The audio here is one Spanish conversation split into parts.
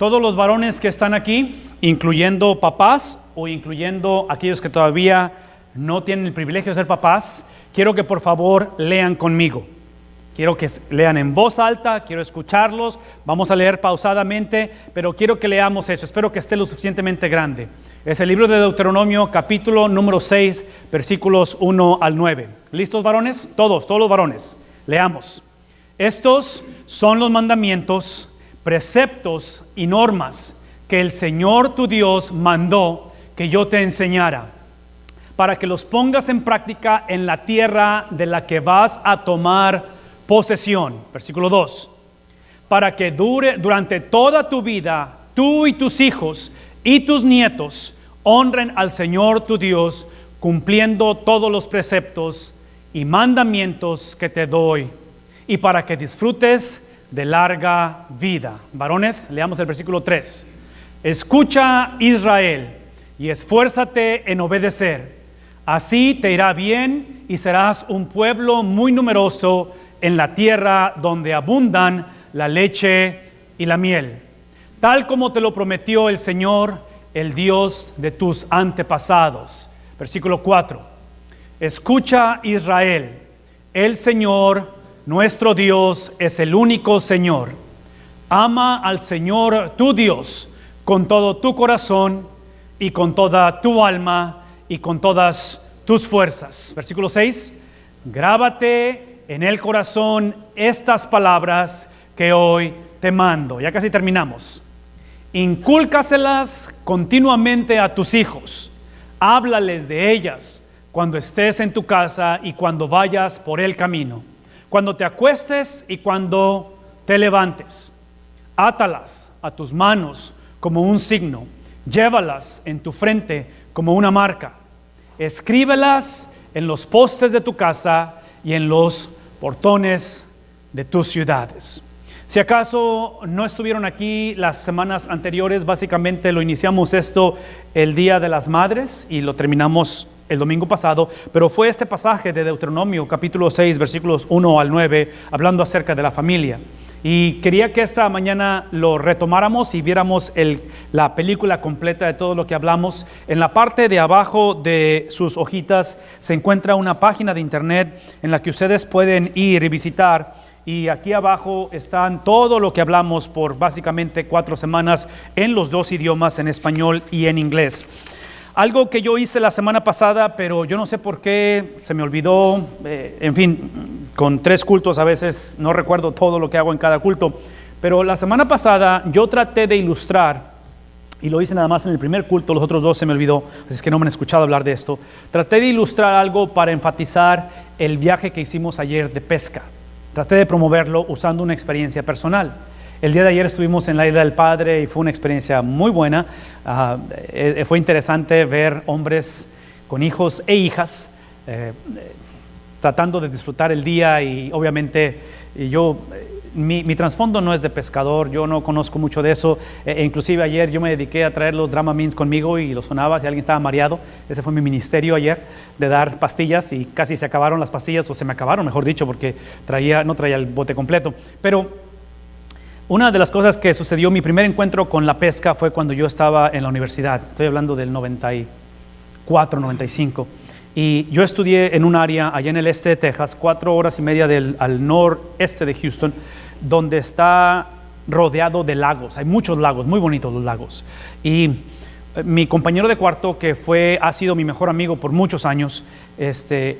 Todos los varones que están aquí, incluyendo papás o incluyendo aquellos que todavía no tienen el privilegio de ser papás, quiero que por favor lean conmigo. Quiero que lean en voz alta, quiero escucharlos, vamos a leer pausadamente, pero quiero que leamos eso, espero que esté lo suficientemente grande. Es el libro de Deuteronomio, capítulo número 6, versículos 1 al 9. ¿Listos, varones? Todos los varones. Leamos. Estos son los mandamientos, preceptos y normas que el Señor tu Dios mandó que yo te enseñara, para que los pongas en práctica en la tierra de la que vas a tomar posesión. Versículo 2. Para que durante toda tu vida, tú y tus hijos y tus nietos honren al Señor tu Dios, cumpliendo todos los preceptos y mandamientos que te doy, y para que disfrutes de larga vida. Varones, leamos el versículo 3. Escucha, Israel, y esfuérzate en obedecer. Así te irá bien y serás un pueblo muy numeroso en la tierra donde abundan la leche y la miel, tal como te lo prometió el Señor, el Dios de tus antepasados. Versículo 4. Escucha, Israel, el Señor nuestro Dios es el único Señor. Ama al Señor tu Dios con todo tu corazón y con toda tu alma y con todas tus fuerzas. Versículo 6. Grábate en el corazón estas palabras que hoy te mando. Ya casi terminamos. Incúlcaselas continuamente a tus hijos. Háblales de ellas cuando estés en tu casa y cuando vayas por el camino, cuando te acuestes y cuando te levantes. Átalas a tus manos como un signo. Llévalas en tu frente como una marca. Escríbelas en los postes de tu casa y en los portones de tus ciudades. Si acaso no estuvieron aquí las semanas anteriores, básicamente lo iniciamos esto el Día de las Madres y lo terminamos el domingo pasado, pero fue este pasaje de Deuteronomio capítulo 6 versículos 1 al 9 hablando acerca de la familia. Y quería que esta mañana lo retomáramos y viéramos la película completa de todo lo que hablamos. En la parte de abajo de sus hojitas se encuentra una página de internet en la que ustedes pueden ir y visitar. Y aquí abajo están todo lo que hablamos por básicamente 4 semanas en los 2 idiomas, en español y en inglés. Algo que yo hice la semana pasada, pero yo no sé por qué se me olvidó, en fin, con 3 cultos a veces no recuerdo todo lo que hago en cada culto, pero la semana pasada yo traté de ilustrar, y lo hice nada más en el primer culto, los otros 2 se me olvidó, es que no me han escuchado hablar de esto. Traté de ilustrar algo para enfatizar el viaje que hicimos ayer de pesca. Traté de promoverlo usando una experiencia personal. El día de ayer estuvimos en la Isla del Padre y fue una experiencia muy buena. Fue interesante ver hombres con hijos e hijas tratando de disfrutar el día, y obviamente mi trasfondo no es de pescador, yo no conozco mucho de eso, inclusive ayer yo me dediqué a traer los Dramamines conmigo y los sonaba si alguien estaba mareado. Ese fue mi ministerio ayer, de dar pastillas, y casi se acabaron las pastillas, o se me acabaron mejor dicho, porque no traía el bote completo. Pero una de las cosas que sucedió, mi primer encuentro con la pesca fue cuando yo estaba en la universidad, estoy hablando del 94, 95. Y yo estudié en un área allá en el este de Texas, 4 horas y media al noreste de Houston, donde está rodeado de lagos. Hay muchos lagos, muy bonitos los lagos. Y mi compañero de cuarto, que ha sido mi mejor amigo por muchos años,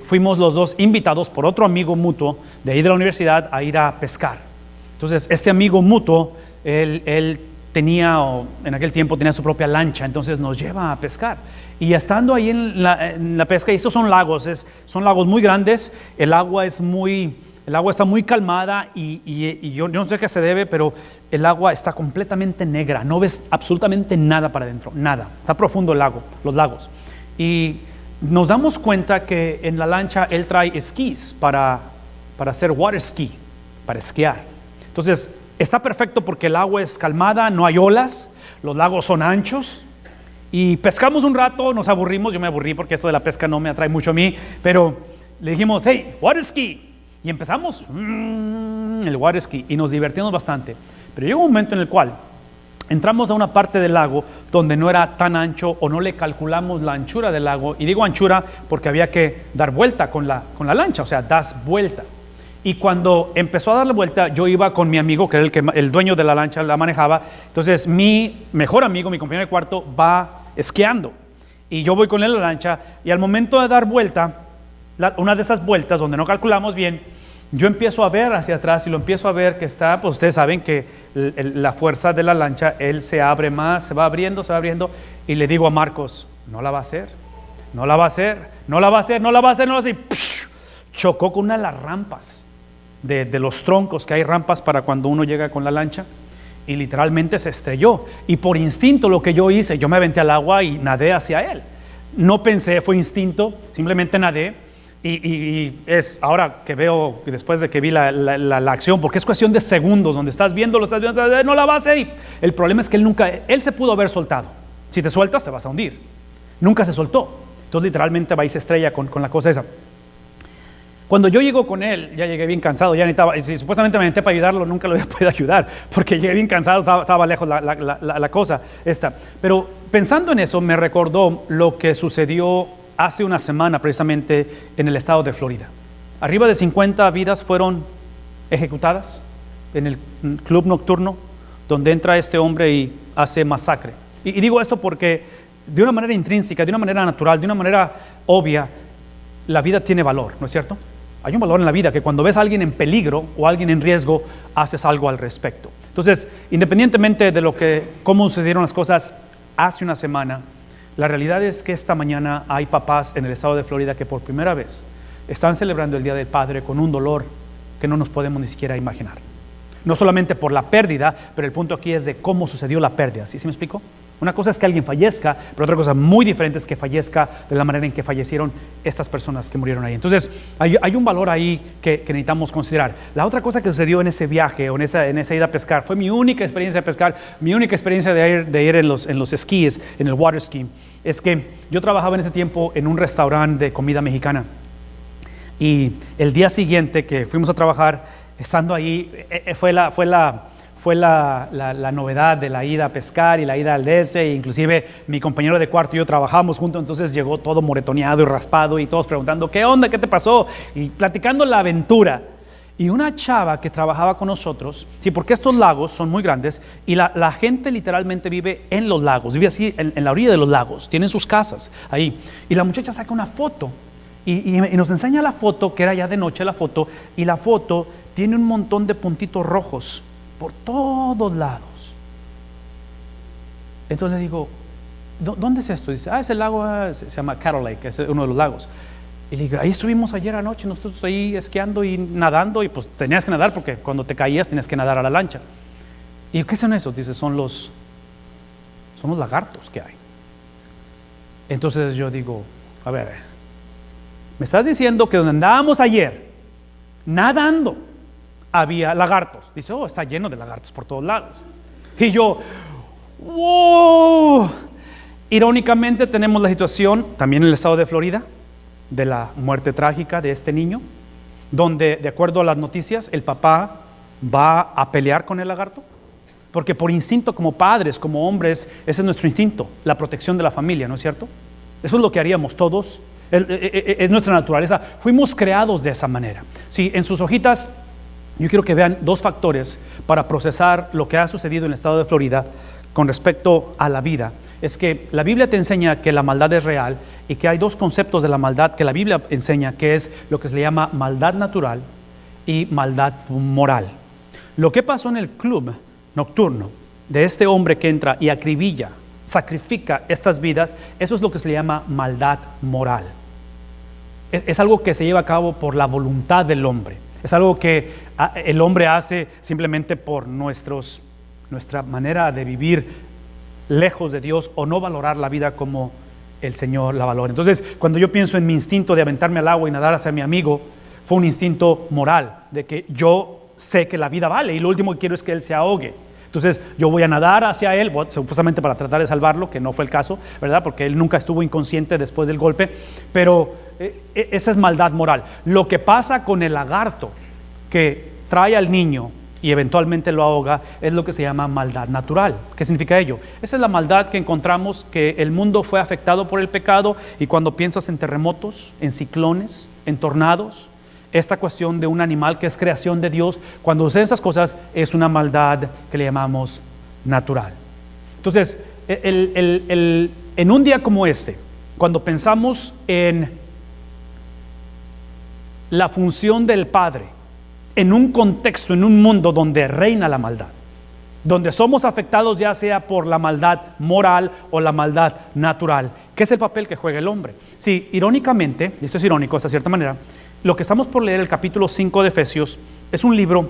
fuimos los 2 invitados por otro amigo mutuo de ahí de la universidad a ir a pescar. Entonces, este amigo mutuo, él tenía, o en aquel tiempo tenía su propia lancha, entonces nos lleva a pescar. Y estando ahí en la pesca, y estos son lagos, son lagos muy grandes, el agua está muy calmada, y yo no sé qué se debe, pero el agua está completamente negra, no ves absolutamente nada para adentro, nada, está profundo los lagos. Y nos damos cuenta que en la lancha él trae esquís para hacer water ski, para esquiar. Entonces, está perfecto porque el agua es calmada, no hay olas, los lagos son anchos, y pescamos un rato, nos aburrimos, yo me aburrí porque esto de la pesca no me atrae mucho a mí, pero le dijimos, hey, water ski, y empezamos el water ski, y nos divertimos bastante. Pero llegó un momento en el cual entramos a una parte del lago donde no era tan ancho o no le calculamos la anchura del lago. Y digo anchura porque había que dar vuelta con la lancha, o sea, das vuelta. Y cuando empezó a darle vuelta, yo iba con mi amigo, que era el dueño de la lancha, la manejaba. Entonces mi mejor amigo, mi compañero de cuarto, va esquiando. Y yo voy con él en la lancha, y al momento de dar vuelta, una de esas vueltas donde no calculamos bien, yo empiezo a ver hacia atrás y lo empiezo a ver que está, pues ustedes saben que la fuerza de la lancha, él se abre más, se va abriendo, y le digo a Marcos, no la va a hacer, no la va a hacer, no la va a hacer, no la va a hacer, no la va a hacer, y ¡psh! Chocó con una de las rampas, de los troncos, que hay rampas para cuando uno llega con la lancha, y literalmente se estrelló. Y por instinto lo que yo hice, yo me aventé al agua y nadé hacia él. No pensé, fue instinto, simplemente nadé. Y es ahora que veo, después de que vi la acción, porque es cuestión de segundos, donde estás viendo, no la va a hacer. Y el problema es que él se pudo haber soltado. Si te sueltas, te vas a hundir. Nunca se soltó. Entonces literalmente va y se estrella con la cosa esa. Cuando yo llego con él, ya llegué bien cansado, ya necesitaba, y si supuestamente me metí para ayudarlo, nunca lo había podido ayudar, porque llegué bien cansado, estaba lejos la cosa esta. Pero pensando en eso, me recordó lo que sucedió hace una semana precisamente en el estado de Florida. Arriba de 50 vidas fueron ejecutadas en el club nocturno donde entra este hombre y hace masacre. Y digo esto porque de una manera intrínseca, de una manera natural, de una manera obvia, la vida tiene valor, ¿no es cierto? Hay un valor en la vida que cuando ves a alguien en peligro o a alguien en riesgo, haces algo al respecto. Entonces, independientemente de cómo sucedieron las cosas hace una semana, la realidad es que esta mañana hay papás en el estado de Florida que por primera vez están celebrando el Día del Padre con un dolor que no nos podemos ni siquiera imaginar. No solamente por la pérdida, pero el punto aquí es de cómo sucedió la pérdida. ¿Sí me explico? Una cosa es que alguien fallezca, pero otra cosa muy diferente es que fallezca de la manera en que fallecieron estas personas que murieron ahí. Entonces, hay un valor ahí que necesitamos considerar. La otra cosa que sucedió en ese viaje o en esa ida a pescar, fue mi única experiencia de pescar, mi única experiencia de ir en los esquíes, en el water ski, es que yo trabajaba en ese tiempo en un restaurante de comida mexicana. Y el día siguiente que fuimos a trabajar, estando ahí, fue la novedad de la ida a pescar y la ida al e inclusive mi compañero de cuarto y yo trabajamos juntos, entonces llegó todo moretoneado y raspado y todos preguntando, ¿qué onda? ¿Qué te pasó? Y platicando la aventura. Y una chava que trabajaba con nosotros, sí, porque estos lagos son muy grandes y la gente literalmente vive en los lagos, vive así en la orilla de los lagos, tienen sus casas ahí. Y la muchacha saca una foto y nos enseña la foto, que era ya de noche la foto, y la foto tiene un montón de puntitos rojos por todos lados. Entonces le digo, ¿dónde es esto? Dice, es el lago, se llama Cattle Lake, es uno de los lagos. Y le digo, ahí estuvimos ayer anoche, nosotros ahí esquiando y nadando, y pues tenías que nadar porque cuando te caías tenías que nadar a la lancha. ¿Y qué son esos? Dice, son los lagartos que hay. Entonces yo digo, a ver, me estás diciendo que donde andábamos ayer, nadando, había lagartos. Dice, está lleno de lagartos por todos lados. Y yo, wow. Irónicamente tenemos la situación también en el estado de Florida de la muerte trágica de este niño, donde de acuerdo a las noticias el papá va a pelear con el lagarto, porque por instinto como padres, como hombres, ese es nuestro instinto, la protección de la familia, ¿no es cierto? Eso es lo que haríamos todos, es nuestra naturaleza, fuimos creados de esa manera. Sí, en sus hojitas yo quiero que vean dos factores para procesar lo que ha sucedido en el estado de Florida con respecto a la vida. Es que la Biblia te enseña que la maldad es real y que hay dos conceptos de la maldad que la Biblia enseña, que es lo que se le llama maldad natural y maldad moral. Lo que pasó en el club nocturno de este hombre que entra y acribilla, sacrifica estas vidas, eso es lo que se le llama maldad moral. Es algo que se lleva a cabo por la voluntad del hombre. Es algo que el hombre hace simplemente por nuestra manera de vivir lejos de Dios o no valorar la vida como el Señor la valora. Entonces, cuando yo pienso en mi instinto de aventarme al agua y nadar hacia mi amigo, fue un instinto moral, de que yo sé que la vida vale y lo último que quiero es que él se ahogue. Entonces, yo voy a nadar hacia él, supuestamente para tratar de salvarlo, que no fue el caso, ¿verdad? Porque él nunca estuvo inconsciente después del golpe, pero esa es maldad moral. Lo que pasa con el lagarto que trae al niño y eventualmente lo ahoga, es lo que se llama maldad natural. ¿Qué significa ello? Esa es la maldad que encontramos, que el mundo fue afectado por el pecado, y cuando piensas en terremotos, en ciclones, en tornados, esta cuestión de un animal que es creación de Dios, cuando suceden esas cosas, es una maldad que le llamamos natural. Entonces, en un día como este, cuando pensamos en la función del Padre, en un contexto, en un mundo donde reina la maldad, donde somos afectados ya sea por la maldad moral o la maldad natural, ¿qué es el papel que juega el hombre? Sí, irónicamente, y esto es irónico de cierta manera, lo que estamos por leer, el capítulo 5 de Efesios, es un libro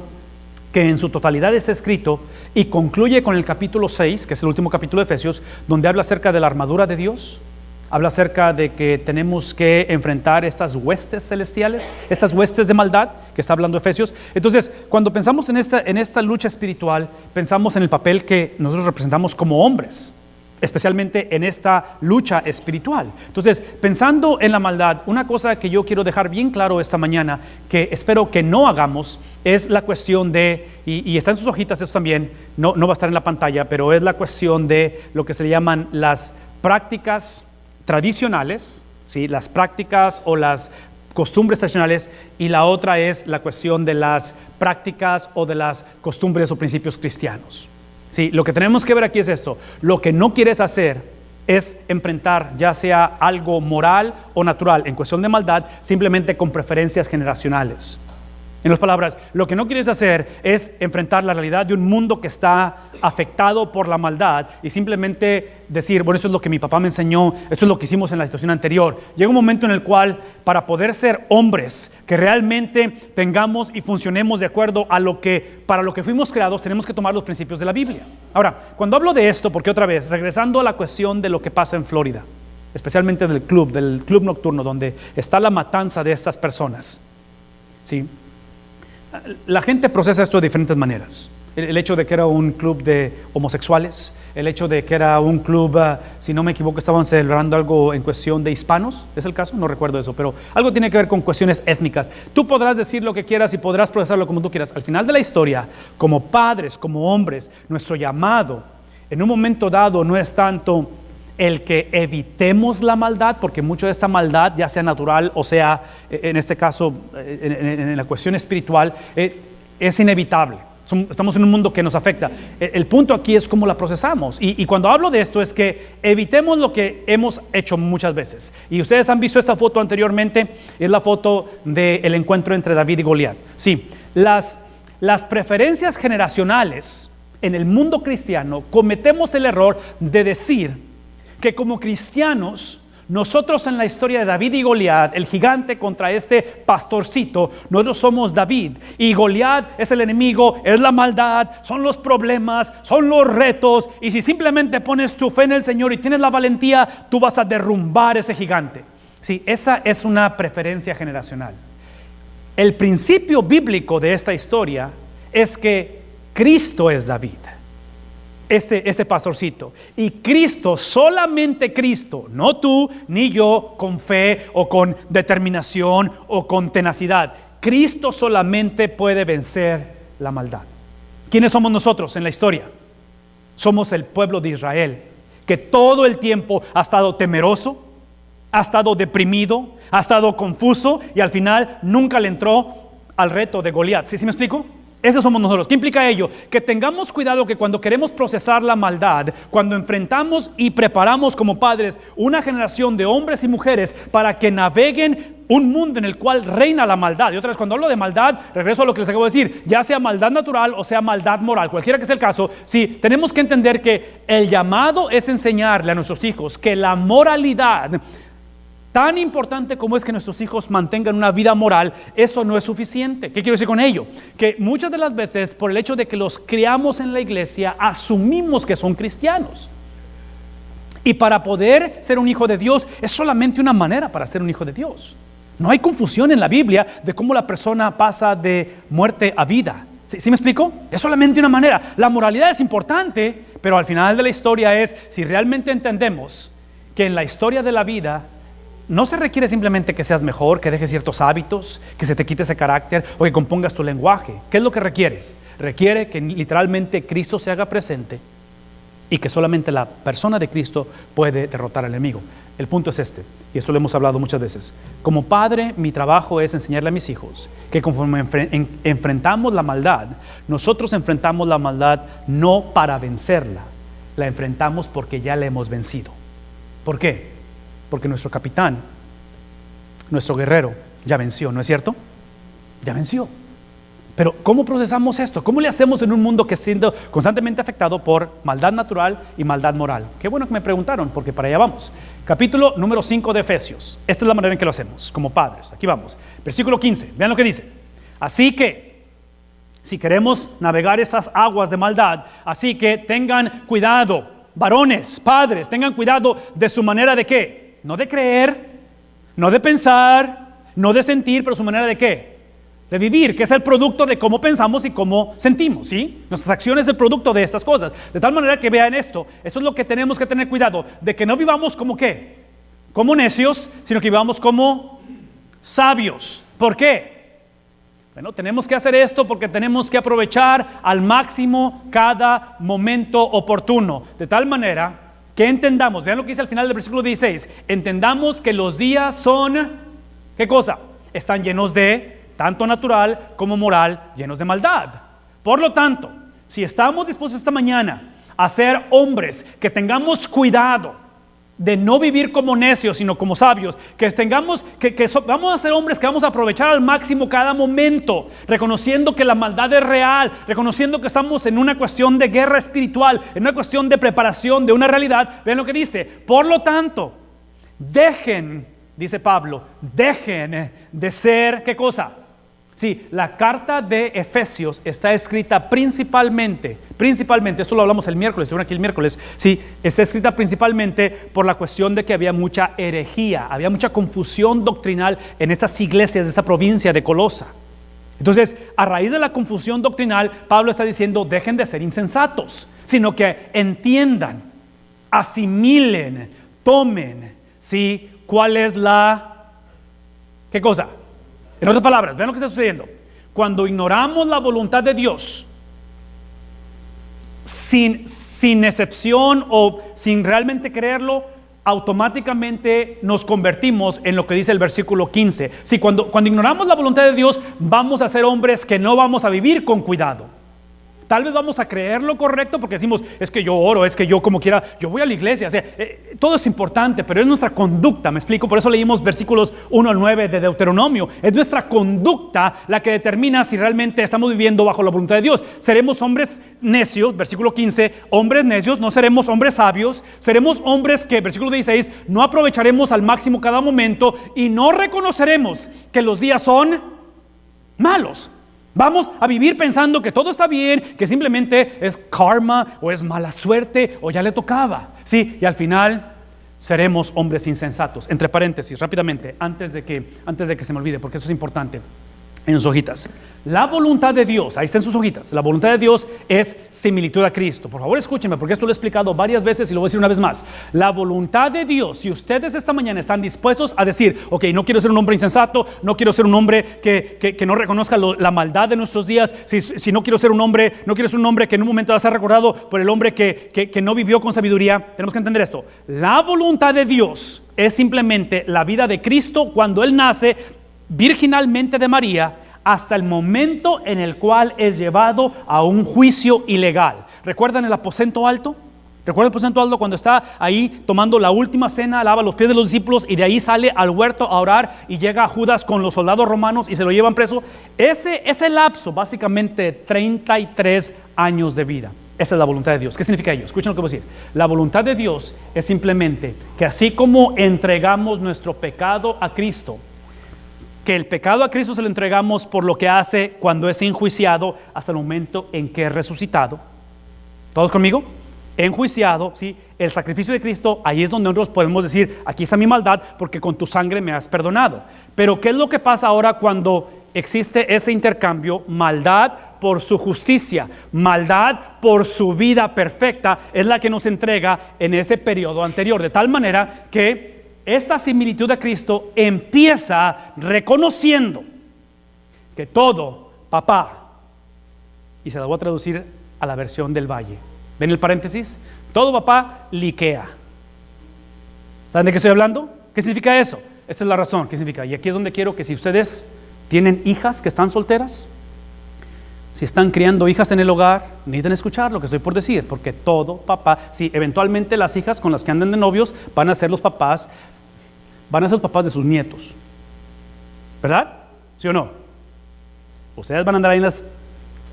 que en su totalidad es escrito y concluye con el capítulo 6, que es el último capítulo de Efesios, donde habla acerca de la armadura de Dios, habla acerca de que tenemos que enfrentar estas huestes celestiales, estas huestes de maldad que está hablando Efesios. Entonces, cuando pensamos en esta lucha espiritual, pensamos en el papel que nosotros representamos como hombres, especialmente en esta lucha espiritual. Entonces, pensando en la maldad, una cosa que yo quiero dejar bien claro esta mañana, que espero que no hagamos, es la cuestión de, y está en sus hojitas esto también, no va a estar en la pantalla, pero es la cuestión de lo que se le llaman las prácticas tradicionales, ¿sí? Las prácticas o las costumbres tradicionales, y la otra es la cuestión de las prácticas o de las costumbres o principios cristianos. Sí, lo que tenemos que ver aquí es esto: lo que no quieres hacer es enfrentar ya sea algo moral o natural en cuestión de maldad simplemente con preferencias generacionales. En otras palabras, lo que no quieres hacer es enfrentar la realidad de un mundo que está afectado por la maldad y simplemente decir, bueno, esto es lo que mi papá me enseñó, esto es lo que hicimos en la situación anterior. Llega un momento en el cual, para poder ser hombres que realmente tengamos y funcionemos de acuerdo a para lo que fuimos creados, tenemos que tomar los principios de la Biblia. Ahora, cuando hablo de esto, porque otra vez, regresando a la cuestión de lo que pasa en Florida, especialmente del club nocturno, donde está la matanza de estas personas, ¿sí? La gente procesa esto de diferentes maneras. El hecho de que era un club de homosexuales, el hecho de que era un club, si no me equivoco, estaban celebrando algo en cuestión de hispanos, ¿es el caso? No recuerdo eso, pero algo tiene que ver con cuestiones étnicas. Tú podrás decir lo que quieras y podrás procesarlo como tú quieras. Al final de la historia, como padres, como hombres, nuestro llamado en un momento dado no es tanto el que evitemos la maldad, porque mucho de esta maldad, ya sea natural o sea, en este caso, en la cuestión espiritual, es inevitable. Estamos en un mundo que nos afecta. El punto aquí es cómo la procesamos. Y cuando hablo de esto es que evitemos lo que hemos hecho muchas veces. Y ustedes han visto esta foto anteriormente, es la foto del encuentro entre David y Goliat. Sí, las preferencias generacionales en el mundo cristiano, cometemos el error de decir que como cristianos, nosotros en la historia de David y Goliat, el gigante contra este pastorcito, nosotros somos David y Goliat es el enemigo, es la maldad, son los problemas, son los retos, y si simplemente pones tu fe en el Señor y tienes la valentía, tú vas a derrumbar ese gigante. Sí, esa es una preferencia generacional. El principio bíblico de esta historia es que Cristo es David, este pastorcito, y Cristo, solamente Cristo, no tú ni yo con fe o con determinación o con tenacidad. Cristo solamente puede vencer la maldad. ¿Quiénes somos nosotros en la historia? Somos el pueblo de Israel, que todo el tiempo ha estado temeroso, ha estado deprimido, ha estado confuso, y al final nunca le entró al reto de Goliat. ¿Sí me explico? Esos somos nosotros. ¿Qué implica ello? Que tengamos cuidado que cuando queremos procesar la maldad, cuando enfrentamos y preparamos como padres una generación de hombres y mujeres para que naveguen un mundo en el cual reina la maldad. Y otra vez, cuando hablo de maldad, regreso a lo que les acabo de decir, ya sea maldad natural o sea maldad moral, cualquiera que sea el caso, sí, tenemos que entender que el llamado es enseñarle a nuestros hijos que la moralidad, tan importante como es que nuestros hijos mantengan una vida moral, eso no es suficiente. ¿Qué quiero decir con ello? Que muchas de las veces, por el hecho de que los criamos en la iglesia, asumimos que son cristianos. Y para poder ser un hijo de Dios, es solamente una manera para ser un hijo de Dios. No hay confusión en la Biblia de cómo la persona pasa de muerte a vida. ¿Sí me explico? Es solamente una manera. La moralidad es importante, pero al final de la historia es, si realmente entendemos que en la historia de la vida no se requiere simplemente que seas mejor, que dejes ciertos hábitos, que se te quite ese carácter o que compongas tu lenguaje. ¿Qué es lo que requiere? requiere que literalmente Cristo se haga presente y que solamente la persona de Cristo puede derrotar al enemigo. El punto es este, y esto lo hemos hablado muchas veces. Como padre, mi trabajo es enseñarle a mis hijos que conforme enfrentamos la maldad, nosotros enfrentamos la maldad no para vencerla, la enfrentamos porque ya la hemos vencido. ¿Por qué? Porque nuestro capitán, nuestro guerrero, ya venció, ¿no es cierto? Ya venció. Pero ¿cómo procesamos esto? ¿Cómo le hacemos en un mundo que está siendo constantemente afectado por maldad natural y maldad moral? Qué bueno que me preguntaron, porque para allá vamos. Capítulo número 5 de Efesios. Esta es la manera en que lo hacemos, como padres. Aquí vamos. Versículo 15. Vean lo que dice. Así que, si queremos navegar esas aguas de maldad, así que tengan cuidado, varones, padres, tengan cuidado de su manera de ¿qué? No de creer, no de pensar, no de sentir, pero su manera de ¿qué? De vivir, que es el producto de cómo pensamos y cómo sentimos, ¿sí? Nuestras acciones es el producto de estas cosas. De tal manera que vean esto, eso es lo que tenemos que tener cuidado, de que no vivamos como ¿qué? Como necios, sino que vivamos como sabios. ¿Por qué? Bueno, tenemos que hacer esto porque tenemos que aprovechar al máximo cada momento oportuno, de tal manera que entendamos, vean lo que dice al final del versículo 16, entendamos que los días son, ¿qué cosa? Están llenos de tanto natural como moral, llenos de maldad. Por lo tanto, si estamos dispuestos esta mañana a ser hombres que tengamos cuidado de no vivir como necios, sino como sabios, vamos a ser hombres que vamos a aprovechar al máximo cada momento, reconociendo que la maldad es real, reconociendo que estamos en una cuestión de guerra espiritual, en una cuestión de preparación de una realidad. Vean lo que dice, por lo tanto, dejen, dice Pablo, dejen de ser, ¿qué cosa? Sí, la carta de Efesios está escrita principalmente, esto lo hablamos el miércoles, estuvieron aquí el miércoles, sí, está escrita principalmente por la cuestión de que había mucha herejía, había mucha confusión doctrinal en estas iglesias de esta provincia de Colosa. Entonces, a raíz de la confusión doctrinal, Pablo está diciendo, dejen de ser insensatos, sino que entiendan, asimilen, tomen, sí, cuál es la, ¿qué cosa? En otras palabras, vean lo que está sucediendo. Cuando ignoramos la voluntad de Dios, sin excepción o sin realmente creerlo, automáticamente nos convertimos en lo que dice el versículo 15. Si cuando ignoramos la voluntad de Dios, vamos a ser hombres que no vamos a vivir con cuidado. Tal vez vamos a creer lo correcto porque decimos, es que yo oro, es que yo como quiera, yo voy a la iglesia, o sea, todo es importante, pero es nuestra conducta, me explico, por eso leímos versículos 1 al 9 de Deuteronomio, es nuestra conducta la que determina si realmente estamos viviendo bajo la voluntad de Dios. Seremos hombres necios, versículo 15, hombres necios, no seremos hombres sabios, seremos hombres que, versículo 16, no aprovecharemos al máximo cada momento y no reconoceremos que los días son malos. Vamos a vivir pensando que todo está bien, que simplemente es karma o es mala suerte o ya le tocaba, ¿sí? Y al final seremos hombres insensatos. Entre paréntesis, rápidamente, antes de que se me olvide, porque eso es importante, en sus hojitas. La voluntad de Dios, ahí está en sus hojitas, la voluntad de Dios es similitud a Cristo. Por favor, escúchenme, porque esto lo he explicado varias veces y lo voy a decir una vez más. La voluntad de Dios, si ustedes esta mañana están dispuestos a decir, ok, no quiero ser un hombre insensato, no quiero ser un hombre que no reconozca la maldad de nuestros días, si no quiero ser un hombre, que en un momento va a ser recordado por el hombre que no vivió con sabiduría, tenemos que entender esto. La voluntad de Dios es simplemente la vida de Cristo cuando Él nace virginalmente de María hasta el momento en el cual es llevado a un juicio ilegal. ¿Recuerdan el aposento alto? ¿Recuerdan el aposento alto cuando está ahí tomando la última cena, lava los pies de los discípulos y de ahí sale al huerto a orar y llega a Judas con los soldados romanos y se lo llevan preso? Ese lapso, básicamente 33 años de vida. Esa es la voluntad de Dios. ¿Qué significa ello? Escuchen lo que voy a decir. La voluntad de Dios es simplemente que así como entregamos nuestro pecado a Cristo, que el pecado a Cristo se lo entregamos por lo que hace cuando es enjuiciado hasta el momento en que es resucitado. ¿Todos conmigo? Enjuiciado, ¿sí? El sacrificio de Cristo, ahí es donde nosotros podemos decir, aquí está mi maldad porque con tu sangre me has perdonado. Pero ¿qué es lo que pasa ahora cuando existe ese intercambio? Maldad por su justicia, maldad por su vida perfecta es la que nos entrega en ese periodo anterior, de tal manera que esta similitud a Cristo empieza reconociendo que todo papá y se la voy a traducir a la versión del Valle. ¿Ven el paréntesis? Todo papá liquea. ¿Saben de qué estoy hablando? ¿Qué significa eso? Esa es la razón. ¿Qué significa? Y aquí es donde quiero que si ustedes tienen hijas que están solteras, si están criando hijas en el hogar, necesitan escuchar lo que estoy por decir, porque todo papá, si eventualmente las hijas con las que andan de novios van a ser los papás de sus nietos, ¿verdad? ¿Sí o no? Ustedes van a andar ahí en las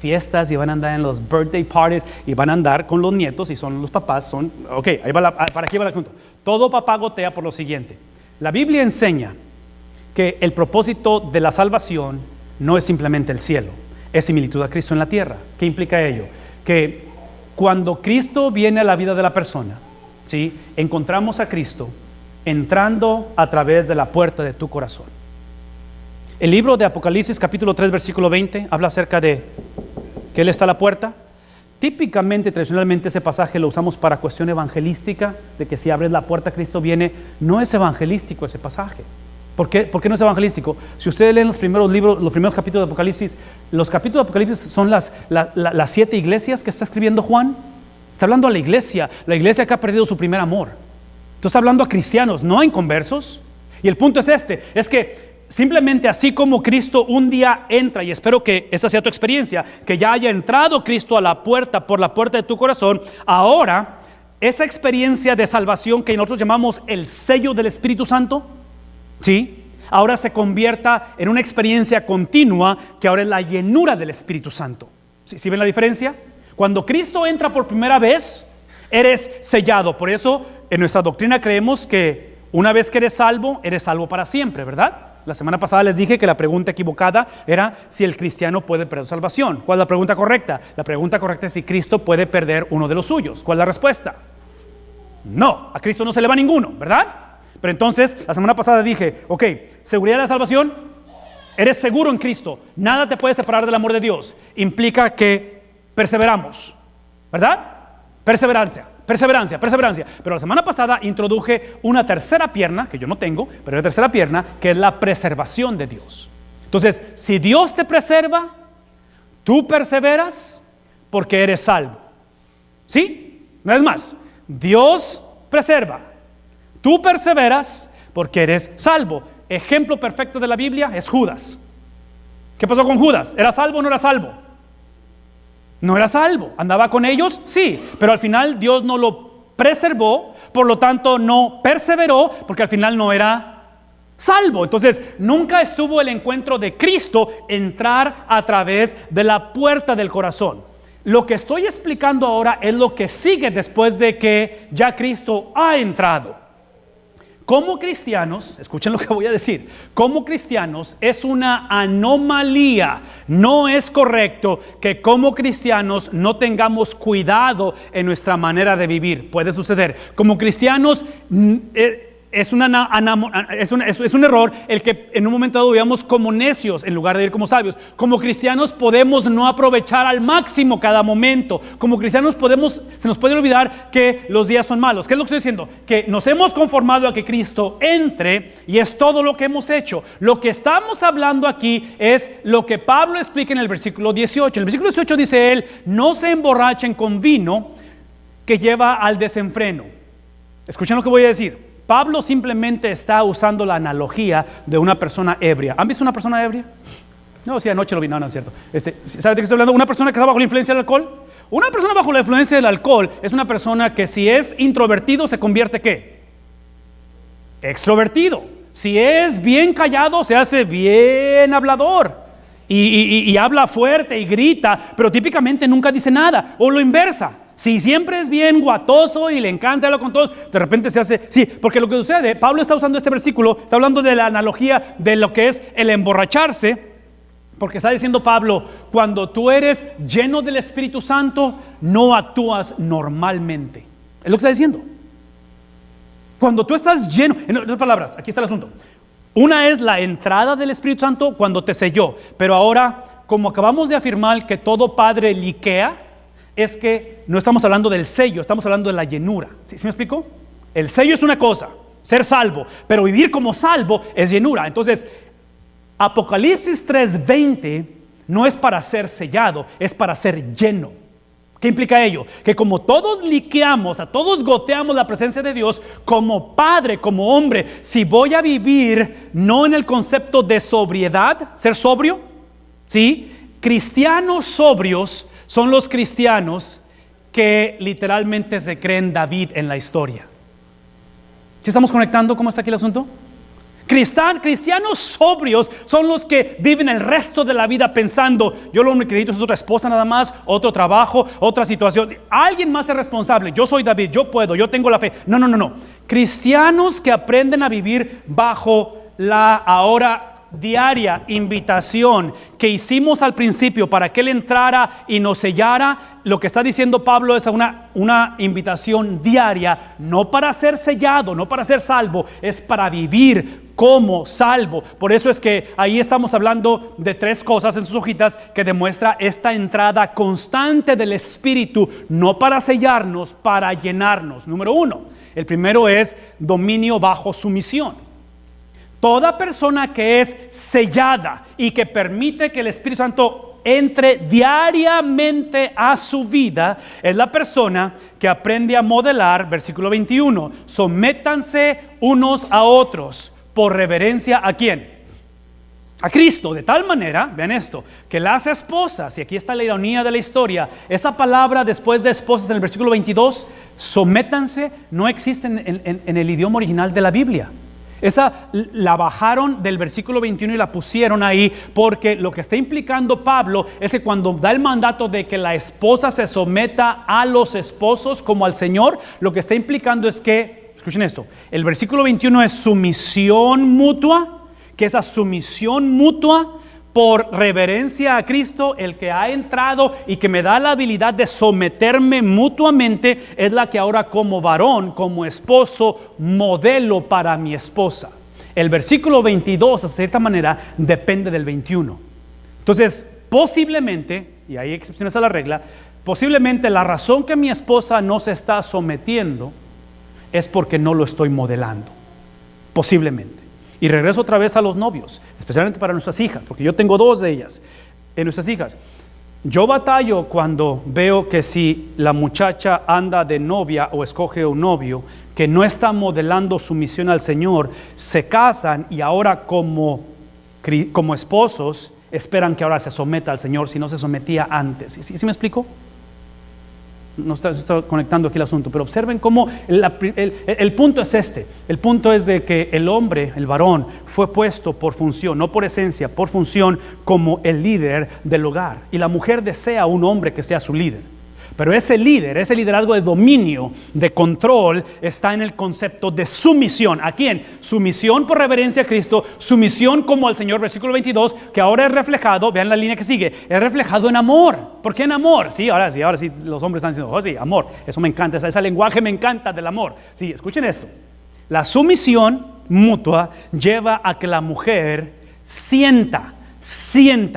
fiestas y van a andar en los birthday parties y van a andar con los nietos y son los papás, ok, ahí va para aquí va el asunto. Todo papá gotea por lo siguiente. La Biblia enseña que el propósito de la salvación no es simplemente el cielo, es similitud a Cristo en la tierra. ¿Qué implica ello? Que cuando Cristo viene a la vida de la persona, ¿sí?, encontramos a Cristo entrando a través de la puerta de tu corazón. El libro de Apocalipsis capítulo 3 versículo 20 habla acerca de que Él está a la puerta. Típicamente, tradicionalmente, ese pasaje lo usamos para cuestión evangelística, de que si abres la puerta Cristo viene. No es evangelístico ese pasaje. ¿Por qué no es evangelístico? Si ustedes leen los primeros libros, los primeros capítulos de Apocalipsis, los capítulos de Apocalipsis son las 7 iglesias que está escribiendo Juan. Está hablando a la iglesia que ha perdido su primer amor. Entonces está hablando a cristianos, no a inconversos. Y el punto es es que simplemente así como Cristo un día entra, y espero que esa sea tu experiencia, que ya haya entrado Cristo a la puerta, por la puerta de tu corazón, ahora esa experiencia de salvación que nosotros llamamos el sello del Espíritu Santo, ¿sí?, ahora se convierta en una experiencia continua que ahora es la llenura del Espíritu Santo. ¿Sí ven la diferencia? Cuando Cristo entra por primera vez, eres sellado. Por eso en nuestra doctrina creemos que una vez que eres salvo para siempre, ¿verdad? La semana pasada les dije que la pregunta equivocada era si el cristiano puede perder su salvación. ¿Cuál es la pregunta correcta? La pregunta correcta es si Cristo puede perder uno de los suyos. ¿Cuál es la respuesta? No, a Cristo no se le va ninguno, ¿verdad? Pero entonces, la semana pasada dije, ok, seguridad de la salvación, eres seguro en Cristo, nada te puede separar del amor de Dios. Implica que perseveramos, ¿verdad? Perseverancia. Pero la semana pasada introduje una tercera pierna, que yo no tengo, pero una tercera pierna, que es la preservación de Dios. Entonces, si Dios te preserva, tú perseveras porque eres salvo. ¿Sí? Una vez más, Dios preserva, tú perseveras porque eres salvo. Ejemplo perfecto de la Biblia es Judas. ¿Qué pasó con Judas? ¿Era salvo o no era salvo? No era salvo. ¿Andaba con ellos? Sí, pero al final Dios no lo preservó, por lo tanto no perseveró, porque al final no era salvo. Entonces nunca estuvo el encuentro de Cristo entrar a través de la puerta del corazón. Lo que estoy explicando ahora es lo que sigue después de que ya Cristo ha entrado. Como cristianos, escuchen lo que voy a decir, como cristianos es una anomalía, no es correcto que como cristianos no tengamos cuidado en nuestra manera de vivir. Puede suceder. Como cristianos es un error el que en un momento dado vivamos como necios en lugar de ir como sabios. Como cristianos podemos no aprovechar al máximo cada momento. Como cristianos se nos puede olvidar que los días son malos. ¿Qué es lo que estoy diciendo? Que nos hemos conformado a que Cristo entre y es todo lo que hemos hecho. Lo que estamos hablando aquí es lo que Pablo explica en el versículo 18. En el versículo 18 dice él: no se emborrachen con vino que lleva al desenfreno. Escuchen lo que voy a decir. Pablo simplemente está usando la analogía de una persona ebria. ¿Han visto una persona ebria? No, sí, anoche lo vi, no es cierto. ¿Sabe de qué estoy hablando? Una persona que está bajo la influencia del alcohol. Una persona bajo la influencia del alcohol es una persona que si es introvertido se convierte ¿qué? Extrovertido. Si es bien callado se hace bien hablador. Y habla fuerte y grita, pero típicamente nunca dice nada. O lo inversa. Si siempre es bien guatoso y le encanta hablar con todos, de repente se hace, sí, porque lo que sucede, Pablo está usando este versículo, está hablando de la analogía de lo que es el emborracharse, porque está diciendo Pablo, cuando tú eres lleno del Espíritu Santo, no actúas normalmente. Es lo que está diciendo. Cuando tú estás lleno, en otras palabras, aquí está el asunto. Una es la entrada del Espíritu Santo cuando te selló, pero ahora, como acabamos de afirmar que todo padre liquea, es que no estamos hablando del sello, estamos hablando de la llenura. ¿Sí me explico? El sello es una cosa, ser salvo, pero vivir como salvo es llenura. Entonces, Apocalipsis 3:20 no es para ser sellado, es para ser lleno. ¿Qué implica ello? Que como todos liqueamos, a todos goteamos la presencia de Dios, como padre, como hombre, si voy a vivir no en el concepto de sobriedad, ser sobrio, ¿sí? Cristianos sobrios son los cristianos que literalmente se creen David en la historia. ¿Sí estamos conectando cómo está aquí el asunto? Cristianos sobrios son los que viven el resto de la vida pensando, yo lo único que necesito es otra esposa nada más, otro trabajo, otra situación. Alguien más es responsable. Yo soy David, yo puedo, yo tengo la fe. No. Cristianos que aprenden a vivir bajo la ahora diaria invitación que hicimos al principio para que Él entrara y nos sellara. Lo que está diciendo Pablo es una invitación diaria, no para ser sellado, no para ser salvo, es para vivir como salvo. Por eso es que ahí estamos hablando de tres cosas en sus hojitas que demuestra esta entrada constante del Espíritu, no para sellarnos, para llenarnos. Número uno, el primero es dominio bajo sumisión. Toda persona que es sellada y que permite que el Espíritu Santo entre diariamente a su vida es la persona que aprende a modelar, versículo 21, sométanse unos a otros por reverencia ¿a quién? A Cristo, de tal manera, vean esto, que las esposas, y aquí está la ironía de la historia, esa palabra después de esposas en el versículo 22, sométanse, no existe en el idioma original de la Biblia. Esa la bajaron del versículo 21 y la pusieron ahí porque lo que está implicando Pablo es que cuando da el mandato de que la esposa se someta a los esposos como al Señor, lo que está implicando es que, escuchen esto, el versículo 21 es sumisión mutua, que esa sumisión mutua por reverencia a Cristo, el que ha entrado y que me da la habilidad de someterme mutuamente, es la que ahora como varón, como esposo, modelo para mi esposa. El versículo 22, de cierta manera, depende del 21. Entonces, posiblemente, y hay excepciones a la regla, posiblemente la razón que mi esposa no se está sometiendo es porque no lo estoy modelando. Posiblemente. Y regreso otra vez a los novios, especialmente para nuestras hijas, porque yo tengo dos de ellas, en nuestras hijas. Yo batallo cuando veo que si la muchacha anda de novia o escoge un novio que no está modelando sumisión al Señor, se casan y ahora como esposos esperan que ahora se someta al Señor si no se sometía antes. ¿Sí me explico? No está conectando aquí el asunto, pero observen cómo el punto es este. El punto es de que el hombre, el varón, fue puesto por función, no por esencia, por función como el líder del hogar. Y la mujer desea un hombre que sea su líder. Pero ese líder, ese liderazgo de dominio, de control, está en el concepto de sumisión. ¿A quién? Sumisión por reverencia a Cristo, sumisión como al Señor, versículo 22, que ahora es reflejado, vean la línea que sigue, es reflejado en amor. ¿Por qué en amor? Sí, ahora sí, los hombres están diciendo, oh sí, amor, eso me encanta, ese lenguaje me encanta del amor. Sí, escuchen esto. La sumisión mutua lleva a que la mujer sienta,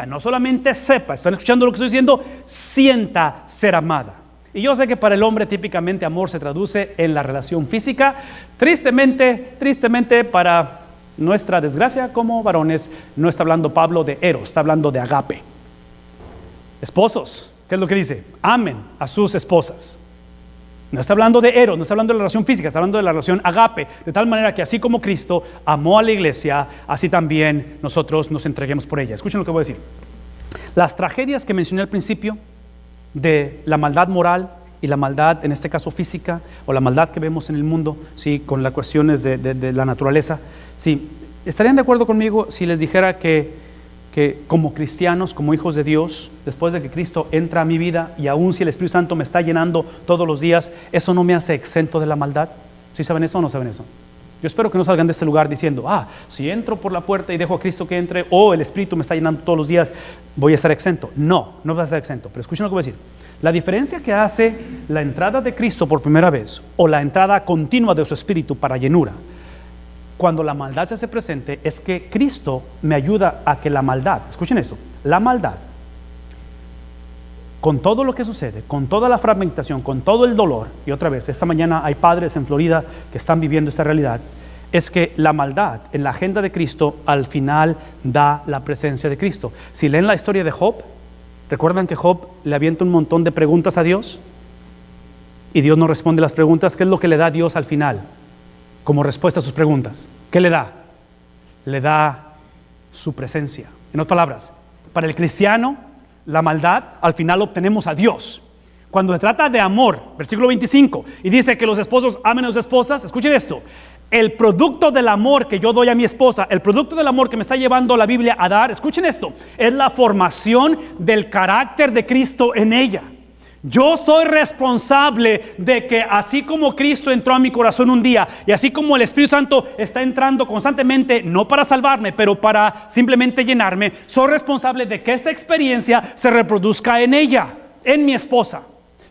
no solamente sepa, ¿están escuchando lo que estoy diciendo? Sienta ser amada. Y yo sé que para el hombre típicamente amor se traduce en la relación física. Tristemente para nuestra desgracia como varones, no está hablando Pablo de eros, está hablando de agape. Esposos, ¿qué es lo que dice? Amen a sus esposas. No está hablando de eros, no está hablando de la relación física, está hablando de la relación agape, de tal manera que así como Cristo amó a la iglesia, así también nosotros nos entreguemos por ella. Escuchen lo que voy a decir. Las tragedias que mencioné al principio de la maldad moral y la maldad, en este caso física, o la maldad que vemos en el mundo, sí, con las cuestiones de la naturaleza, sí, ¿estarían de acuerdo conmigo si les dijera que como cristianos, como hijos de Dios, después de que Cristo entra a mi vida y aún si el Espíritu Santo me está llenando todos los días, eso no me hace exento de la maldad? ¿Sí saben eso o no saben eso? Yo espero que no salgan de este lugar diciendo, si entro por la puerta y dejo a Cristo que entre, o el Espíritu me está llenando todos los días, voy a estar exento. No vas a estar exento, pero escuchen lo que voy a decir. La diferencia que hace la entrada de Cristo por primera vez o la entrada continua de su Espíritu para llenura, cuando la maldad se hace presente, es que Cristo me ayuda a que la maldad, escuchen eso, la maldad, con todo lo que sucede, con toda la fragmentación, con todo el dolor, y otra vez, esta mañana hay padres en Florida que están viviendo esta realidad, es que la maldad en la agenda de Cristo al final da la presencia de Cristo. Si leen la historia de Job, ¿recuerdan que Job le avienta un montón de preguntas a Dios? Y Dios no responde las preguntas. ¿Qué es lo que le da Dios al final como respuesta a sus preguntas? ¿Qué le da? Le da su presencia. En otras palabras, para el cristiano, la maldad, al final obtenemos a Dios. Cuando se trata de amor, versículo 25, y dice que los esposos amen a sus esposas, escuchen esto: el producto del amor que yo doy a mi esposa, el producto del amor que me está llevando la Biblia a dar, escuchen esto, es la formación del carácter de Cristo en ella. Yo soy responsable de que así como Cristo entró a mi corazón un día y así como el Espíritu Santo está entrando constantemente, no para salvarme, pero para simplemente llenarme, soy responsable de que esta experiencia se reproduzca en ella, en mi esposa.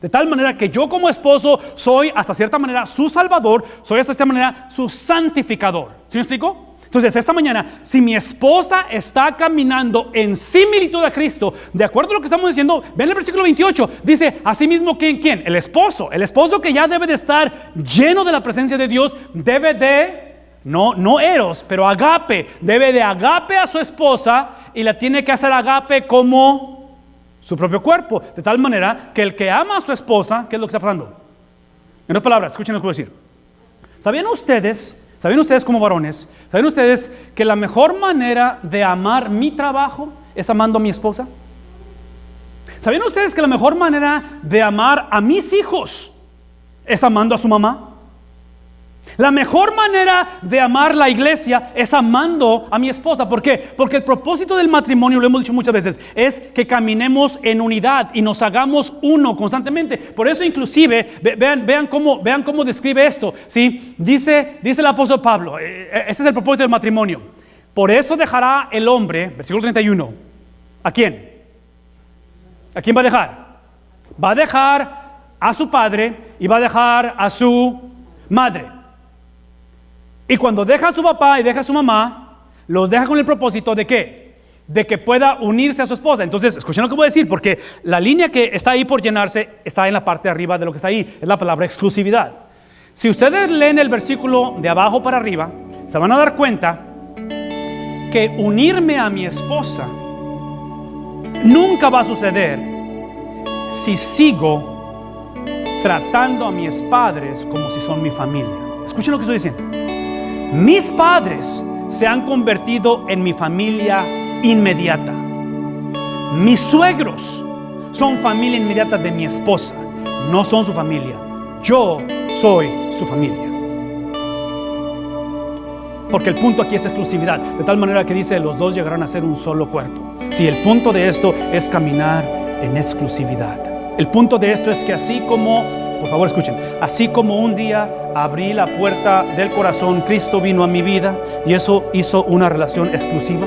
De tal manera que yo como esposo soy hasta cierta manera su salvador, soy hasta cierta manera su santificador. ¿Sí me explico? Entonces esta mañana, si mi esposa está caminando en similitud a Cristo, de acuerdo a lo que estamos diciendo, ven el versículo 28, dice, asimismo, ¿quién? El esposo que ya debe de estar lleno de la presencia de Dios, debe de, no eros, pero agape, debe de agape a su esposa y la tiene que hacer agape como su propio cuerpo, de tal manera que el que ama a su esposa, ¿qué es lo que está pasando? En otras palabras, escuchen lo que voy a decir. ¿Sabían ustedes como varones, saben ustedes que la mejor manera de amar mi trabajo es amando a mi esposa? ¿Sabían ustedes que la mejor manera de amar a mis hijos es amando a su mamá? La mejor manera de amar la iglesia es amando a mi esposa. ¿Por qué? Porque el propósito del matrimonio, lo hemos dicho muchas veces, es que caminemos en unidad y nos hagamos uno constantemente. Por eso inclusive, vean cómo describe esto, ¿sí? Dice el apóstol Pablo, ese es el propósito del matrimonio. Por eso dejará el hombre, versículo 31, ¿a quién? ¿A quién va a dejar? Va a dejar a su padre y va a dejar a su madre. Y cuando deja a su papá y deja a su mamá, los deja con el propósito de ¿qué? De que pueda unirse a su esposa. Entonces, escuchen lo que voy a decir, porque la línea que está ahí por llenarse está en la parte de arriba de lo que está ahí, es la palabra exclusividad. Si ustedes leen el versículo de abajo para arriba, se van a dar cuenta que unirme a mi esposa nunca va a suceder si sigo tratando a mis padres como si son mi familia. Escuchen lo que estoy diciendo. Mis padres se han convertido en mi familia inmediata. Mis suegros son familia inmediata de mi esposa, no son su familia. Yo soy su familia. Porque el punto aquí es exclusividad, de tal manera que dice, los dos llegarán a ser un solo cuerpo. Si el punto de esto es caminar en exclusividad. El punto de esto es que así como, por favor escuchen, así como un día abrí la puerta del corazón, Cristo vino a mi vida y eso hizo una relación exclusiva.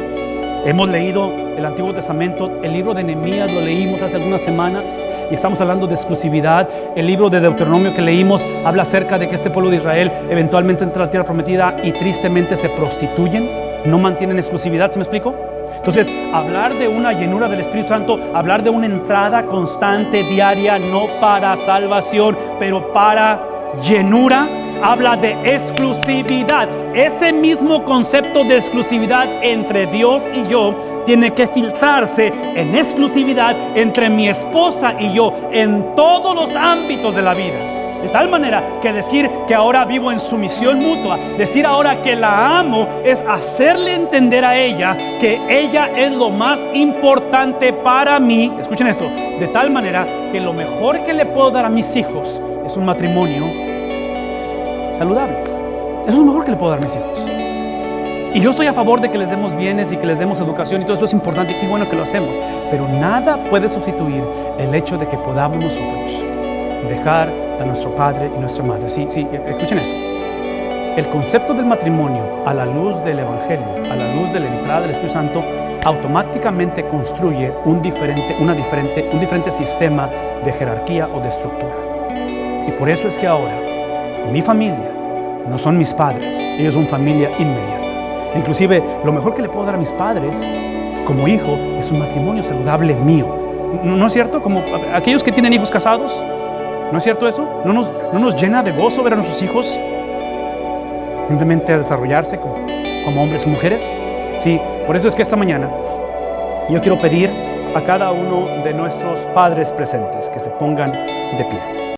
Hemos leído el Antiguo Testamento, el libro de Nehemías lo leímos hace algunas semanas y estamos hablando de exclusividad. El libro de Deuteronomio que leímos habla acerca de que este pueblo de Israel eventualmente entra a la tierra prometida y tristemente se prostituyen, no mantienen exclusividad. ¿Se me explico? Entonces, hablar de una llenura del Espíritu Santo, hablar de una entrada constante, diaria, no para salvación, pero para llenura, habla de exclusividad. Ese mismo concepto de exclusividad entre Dios y yo tiene que filtrarse en exclusividad entre mi esposa y yo en todos los ámbitos de la vida. De tal manera que decir que ahora vivo en sumisión mutua, decir ahora que la amo, es hacerle entender a ella que ella es lo más importante para mí. Escuchen esto, de tal manera que lo mejor que le puedo dar a mis hijos es un matrimonio saludable. Eso es lo mejor que le puedo dar a mis hijos. Y yo estoy a favor de que les demos bienes y que les demos educación y todo eso es importante y qué bueno que lo hacemos. Pero nada puede sustituir el hecho de que podamos nosotros dejar a nuestro padre y nuestra madre. Sí, escuchen esto. El concepto del matrimonio a la luz del Evangelio, a la luz de la entrada del Espíritu Santo, automáticamente construye un diferente sistema de jerarquía o de estructura. Y por eso es que ahora mi familia no son mis padres, ellos son familia inmediata. Inclusive lo mejor que le puedo dar a mis padres como hijo es un matrimonio saludable mío. ¿No es cierto? Como aquellos que tienen hijos casados, ¿no es cierto eso? ¿No nos llena de gozo ver a nuestros hijos simplemente a desarrollarse como hombres o mujeres. Sí, por eso es que esta mañana yo quiero pedir a cada uno de nuestros padres presentes que se pongan de pie.